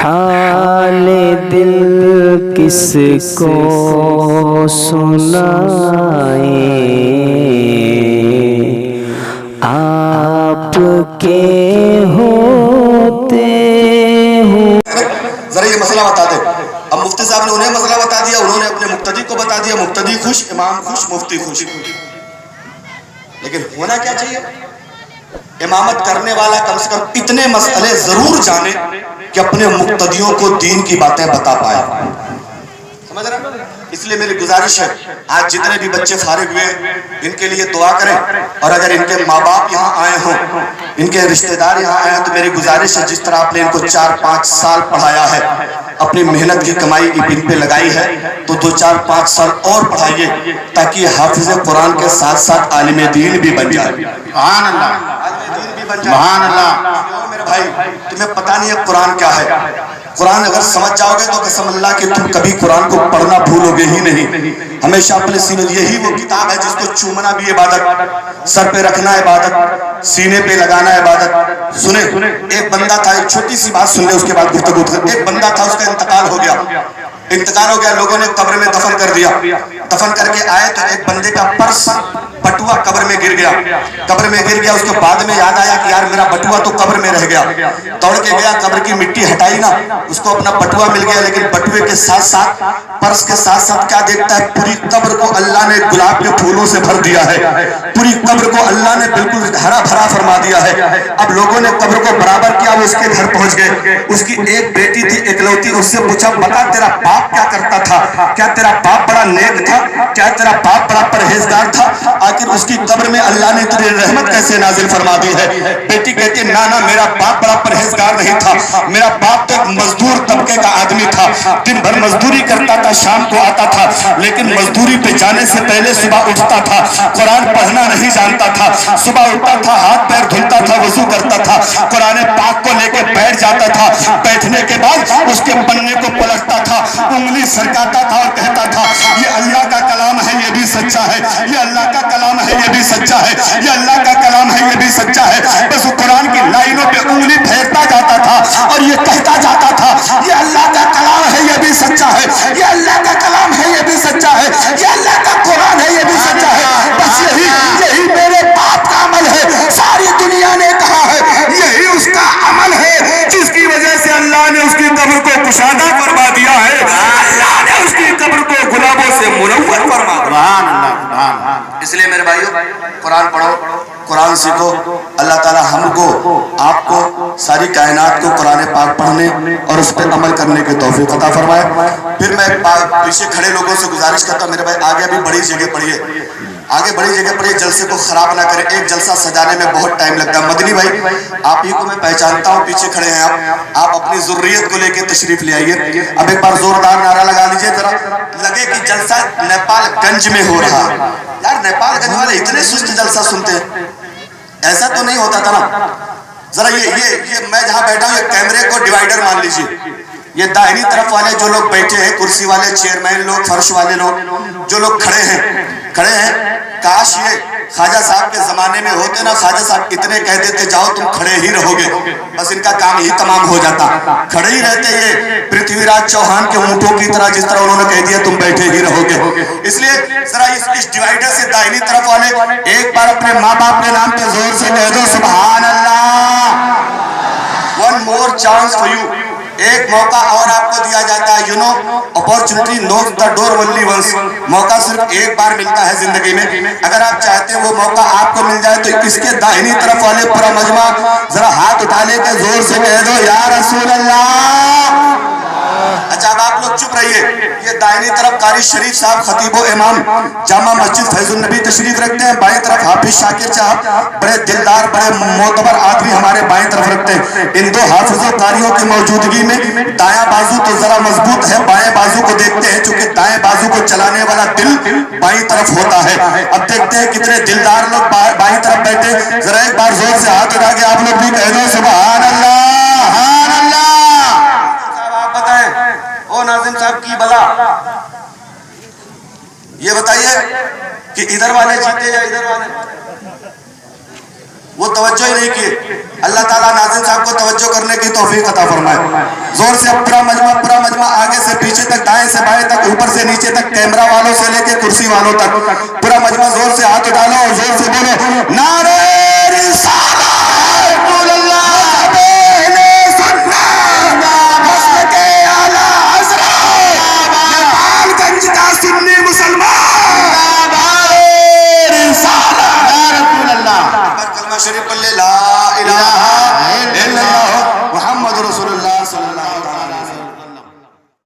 حال دل کس کو سنائیں، آپ کے ہوتے ہوں۔ ذرا یہ مسئلہ بتا دیں۔ اب مفتی صاحب نے انہیں مسئلہ بتا دیا، انہوں نے اپنے مقتدی کو بتا دیا، مقتدی خوش، امام خوش، مفتی خوش۔ لیکن ہونا کیا چاہیے؟ امامت کرنے والا کم سے کم اتنے مسئلے ضرور جانے کہ اپنے مقتدیوں کو دین کی باتیں بتا پائے۔ سمجھ رہے ہیں؟ اس لیے میری گزارش ہے، آج جتنے بھی بچے فارغ ہوئے ان کے لیے دعا کریں، اور اگر ان کے ماں باپ یہاں آئے ہوں، ان کے رشتہ دار یہاں آئے ہیں، تو میری گزارش ہے جس طرح آپ نے ان کو 4-5 سال پڑھایا ہے، اپنی محنت کی کمائی ان پہ لگائی ہے، تو 2-4-5 سال اور پڑھائیے تاکہ حافظ قرآن کے ساتھ ساتھ عالم دین بھی بن جائے۔ سبحان اللہ، سبحان اللہ۔ میرے بھائی تمہیں پتہ نہیں ہے قرآن کیا ہے۔ قرآن اگر سمجھ جاؤ گے تو قسم اللہ کہ تم کبھی قرآن کو پڑھنا بھولو گے ہی نہیں۔ ہمیشہ اپنے سینے، یہی وہ کتاب ہے جس کو چومنا بھی عبادت، سر پہ رکھنا عبادت، سینے پہ لگانا عبادت۔ سنیں، ایک بندہ تھا، ایک چھوٹی سی بات سن لے اس کے بعد گفتگو کریں۔ ایک بندہ تھا، اس کا انتقال ہو گیا، لوگوں نے قبر میں دفن کر دیا۔ دفن کر کے آئے تو ایک بندے کا پرس بٹوا قبر میں گر گیا۔ اس کے بعد میں یاد آیا کہ یار میرا بٹوا تو قبر میں رہ گیا۔ دوڑ کے گیا، قبر کی مٹی ہٹائی نا، اس کو اپنا بٹوا مل گیا، لیکن بٹوے کے ساتھ ساتھ، پرس کے ساتھ ساتھ کیا دیکھتا ہے؟ پوری قبر کو اللہ نے گلاب کے پھولوں سے بھر دیا ہے، پوری قبر کو اللہ نے بالکل ہرا بھرا فرما دیا ہے۔ اب لوگوں نے قبر کو برابر کیا، وہ اس کے گھر پہنچ گئے۔ اس کی ایک بیٹی تھی اکلوتی، اس سے پوچھا بتا تیرا باپ کیا کرتا تھا؟ کیا تیرا باپ بڑا نیک تھا؟ کیا تیرا باپ بڑا پرہیزگار تھا؟ آخر اس کی قبر میں اللہ نے تیری رحمت کیسے نازل فرما دی ہے؟ بیٹی کہتی نا میرا باپ بڑا پرہیزگار نہیں تھا، میرا باپ تو ایک مزدور طبقے کا آدمی تھا، دن بھر مزدوری کرتا تھا، شام کو آتا تھا، لیکن مزدوری پہ جانے سے پہلے صبح اٹھتا تھا، قرآن پڑھنا نہیں جانتا تھا، صبح اٹھتا تھا، ہاتھ پیر دھلتا تھا، وضو کرتا تھا، قرآن پاک کو لے کے بیٹھ جاتا تھا، بیٹھنے کے بعد اس کے پنے کو پلٹتا تھا، انگلی سرکاتا تھا اور کہتا تھا یہ اللہ کا کلام ہے، یہ بھی سچا ہے، یہ اللہ کا کلام ہے، یہ بھی سچا ہے، یہ اللہ کا کلام ہے، یہ بھی سچا ہے۔ بس وہ قرآن کی لائنوں پہ انگلی پھیرتا جاتا تھا اور یہ کہتا جاتا تھا یہ اللہ کا کلام ہے، یہ بھی سچا ہے، یہ اللہ کا کلام ہے، یہ بھی سچا ہے، یہ اللہ کا قرآن ہے، یہ بھی سچا ہے۔ بس یہی میرے باپ کا عمل ہے، ساری دنیا نے کہا ہے یہی اس کا عمل ہے جس کی وجہ سے اللہ نے اس کی قبر کو کشادہ فرما دیا ہے، اللہ نے اس کی قبر کو گلابوں سے منور فرما دیا۔ اس لیے میرے بھائیو قرآن پڑھو، قرآن سیکھو۔ اللہ تعالی ہم کو، آپ کو، ساری کائنات کو قرآن پاک پڑھنے اور اس پہ عمل کرنے کے توفیق عطا فرمائے۔ پھر میں پیچھے کھڑے لوگوں سے گزارش کرتا ہوں میرے بھائی آگے بھی بڑی جگہ پڑھیے، آگے بڑی جگہ پڑھیے، جلسے کو خراب نہ کریں۔ ایک جلسہ سجانے میں بہت ٹائم لگتا ہے۔ مدنی بھائی آپ ہی کو میں پہچانتا ہوں، پیچھے کھڑے ہیں آپ اپنی ضروریت کو لے کے تشریف لے آئیے۔ اب ایک بار زوردار نعرہ لگا لیجئے ذرا، لگے کہ جلسہ نیپال گنج میں ہو رہا ہے۔ یار نیپال گنج والے اتنے سست جلسہ سنتے ہیں، ایسا تو نہیں ہوتا تھا نا۔ ذرا یہ میں جہاں بیٹھا ہوں یہ کیمرے کو ڈیوائیڈر مان لیجئے، یہ داہنی طرف والے جو لوگ بیٹھے ہیں، کرسی والے، چیئرمین لوگ، فرش والے لوگ، جو لوگ کھڑے ہیں، کاش یہ خواجہ صاحب کے زمانے میں ہوتے نا، خواجہ صاحب اتنے کہہ دیتے جاؤ تم کھڑے ہی رہو گے، بس ان کا کام ہی تمام ہو جاتا۔ کھڑے ہی رہتے یہ پرتھوی راج چوہان کے اونٹوں کی طرح، جس طرح انہوں نے کہہ دیا تم بیٹھے ہی رہو گے۔ اس لیے ذرا اس ڈیوائیڈر سے داہنی طرف والے ایک بار اپنے ماں باپ کے نام پہ زور سے کہہ دو سبحان اللہ۔ One more chance for you. ایک موقع اور آپ کو دیا جاتا ہے، opportunity knocks the door only once. موقع صرف ایک بار ملتا ہے زندگی میں، اگر آپ چاہتے ہیں وہ موقع آپ کو مل جائے تو اس کے داہنی طرف والے پورا مجمع ذرا ہاتھ اٹھا لے کے زور سے کہہ دو یا رسول اللہ۔ اچھا اب آپ لوگ چپ رہیے، یہ دائنی طرف قاری شریف صاحب خطیب و امام جامع مسجد فیض النبی تشریف رکھتے ہیں، بائیں طرف حافظ شاکر صاحب بڑے دلدار بڑے معتبر آدمی ہمارے بائیں طرف رکھتے ہیں۔ ان دو حافظ قاریوں کی موجودگی میں دایاں بازو تو ذرا مضبوط ہے، بائیں بازو کو دیکھتے ہیں چونکہ دائیں بازو کو چلانے والا دل بائیں طرف ہوتا ہے۔ اب دیکھتے ہیں کتنے دلدار لوگ بائیں طرف بیٹھے، ذرا ایک بار زور سے ہاتھ اٹھا کے آپ لوگ بھی کہہ دو سبحان اللہ سبحان اللہ۔ آپ بتائیں او ناظم صاحب کی بلا، یہ بتائیے کہ ادھر والے جیتے یا ادھر والے؟ وہ توجہ ہی نہیں کیے. اللہ تعالیٰ ناظرین صاحب کو توجہ کرنے کی توفیق عطا فرمائے. زور سے پورا مجمع آگے سے پیچھے تک، دائیں سے بائیں تک، اوپر سے نیچے تک، کیمرہ والوں سے لے کے کرسی والوں تک پورا مجمع زور سے ہاتھ اٹھا لو اور زور سے بولو نعرہ رسالت. شریف پڑھ لے لا الہ